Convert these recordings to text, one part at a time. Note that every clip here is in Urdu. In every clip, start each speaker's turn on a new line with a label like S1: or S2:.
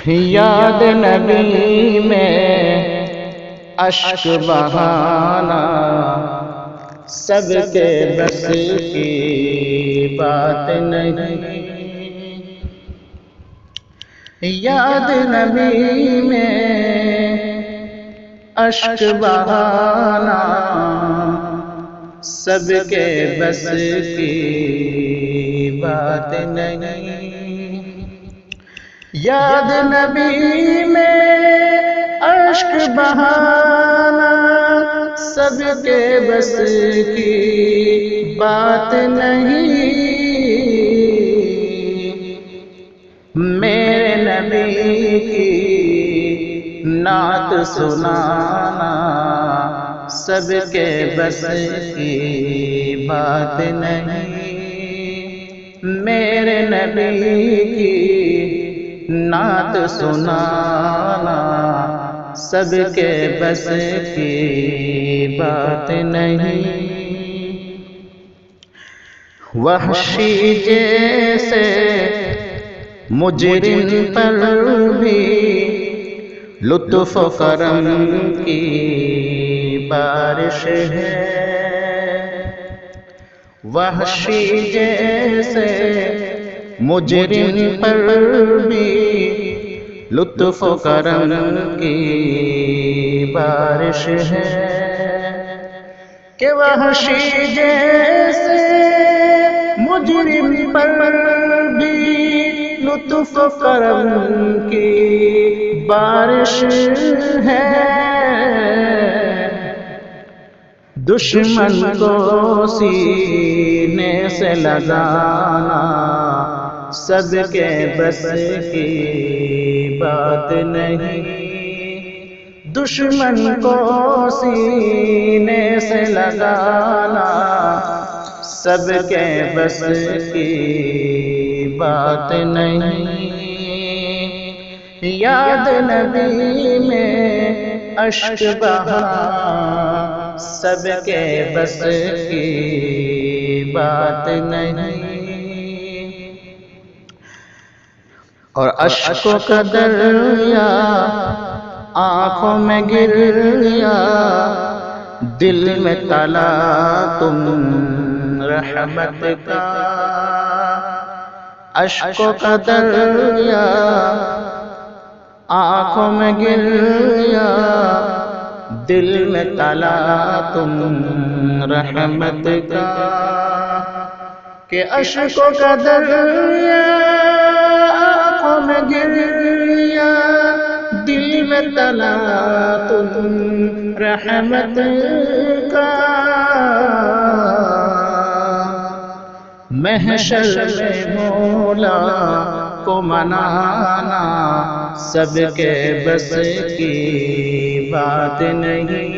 S1: یاد نبی میں اشک بہانا سب کے بس کی بات نہیں۔ یاد نبی میں اشک بہانا سب کے بس کی بات نہیں۔ یاد نبی میں اشک بہانا سب کے بس کی بات نہیں۔ میرے نبی کی نعت سنانا سب کے بس کی بات نہیں۔ میرے نبی کی نعت سنانا سب کے بس کی بات نہیں۔ وحشی جیسے مجرم پر بھی لطف و کرم کی بارش ہے۔ وحشی جیسے مجرم پر بھی لطف و کرم کی بارش ہے۔ کہ وحشی جیسے مجرم پر بھی لطف و کرم کی بارش ہے۔ دشمن کو سینے سے لگانا سب کے بس کی بات نہیں۔ دشمن کو سینے سے لگانا سب کے بس کی بات نہیں۔ یاد نبی میں اشک بہانا سب کے بس کی بات نہیں۔ اور اشکوں کا دریا آنکھوں میں گریا دل میں تلا تم رحمت کا۔ اشکوں کا دریا آنکھوں میں گریا دل میں تلا تم رحمت کا۔ کہ اشکوں کا دریا آنکھوں میں گریا دل میں تلا تم رحمت کا۔ محشر میں مولا کو منانا سب کے بس کی بات نہیں۔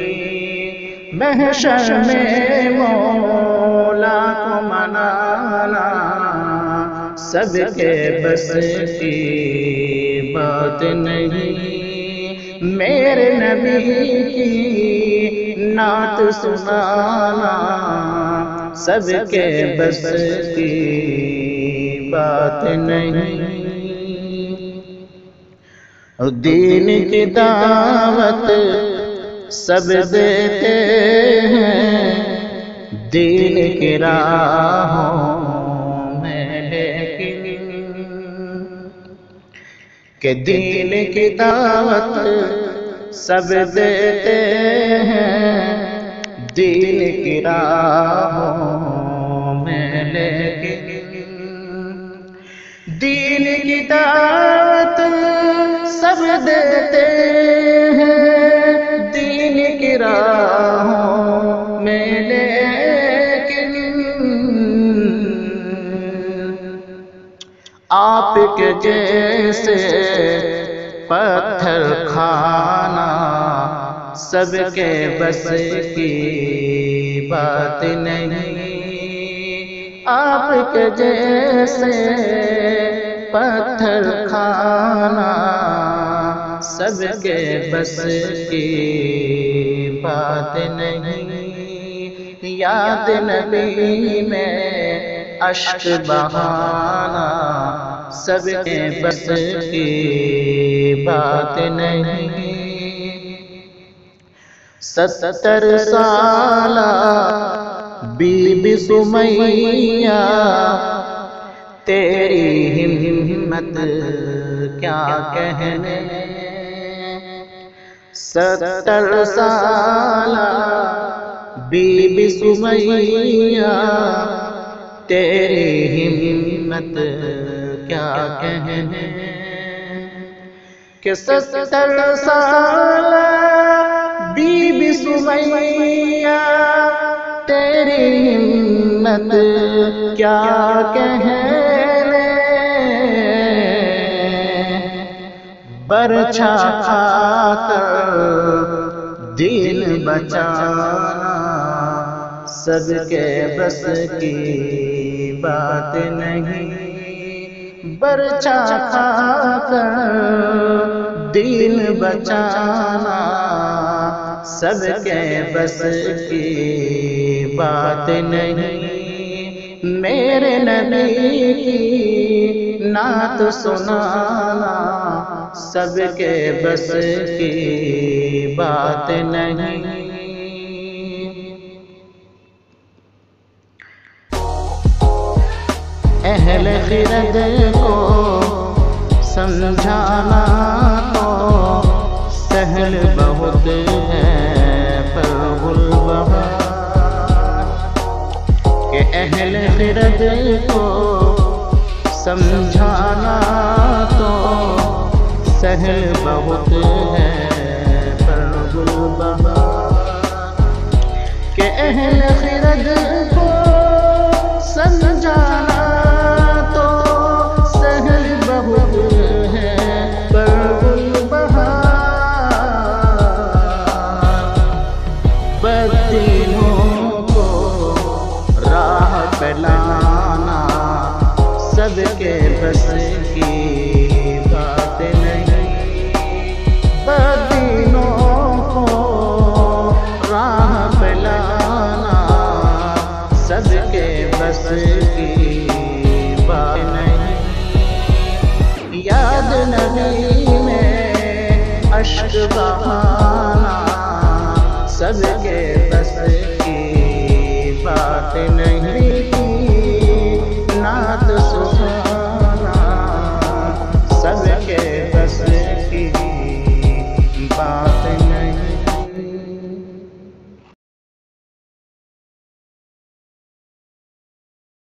S1: محشر میں مولا کو منانا سب کے بس کی بات نہیں۔ میرے نبی کی نعت سنانا سب کے بس کی بات نہیں۔ اور دین کی دعوت سب دیتے ہیں دین کی راہوں میں، لیکن کہ دین کی دعوت سب دیتے ہیں دین کی راہوں میں، لیکن دین کی دعوت سب دیتے ہیں دین کی راہوں میں، لیکن آپ کے جیسے پتھر کھانا سب کے بس کی بات نہیں۔ آپ کے جیسے پتھر کھانا سب کے بس کی بات نہیں۔ یاد نبی میں اشک بہانا سب کے بس کی بات نہیں۔ 70 سالہ بی بی سمیہ تیری ہمت کیا کہنے، 70 سالہ بی بی سمیہ تیری ہمت کیا کہنے، کہ 70 سالہ بی بی سمیہ تیری ہمت کیا کہنے، برچھا کھا کر دین بچانا سب کے بس کی بات نہیں، برچھا کھا کر دین بچانا سب کے بس کی بات نہیں۔ میرے نبی کی نعت سنانا سب کے بس کی بات نہیں۔ اہل خرد کو سمجھانا تو سہل بہت ہے پر البہار، کہ اہل خرد کو سمجھانا تو سہل بہت ہے پر البہار، کہ اہل خرد کو سمجھانا سب کے بس کی بات نہیں، بدینوں کو راہ پلانا سب کے بس کی بات نہیں، یاد نبی میں اشک بہانا سب کے بس کی بات نہیں۔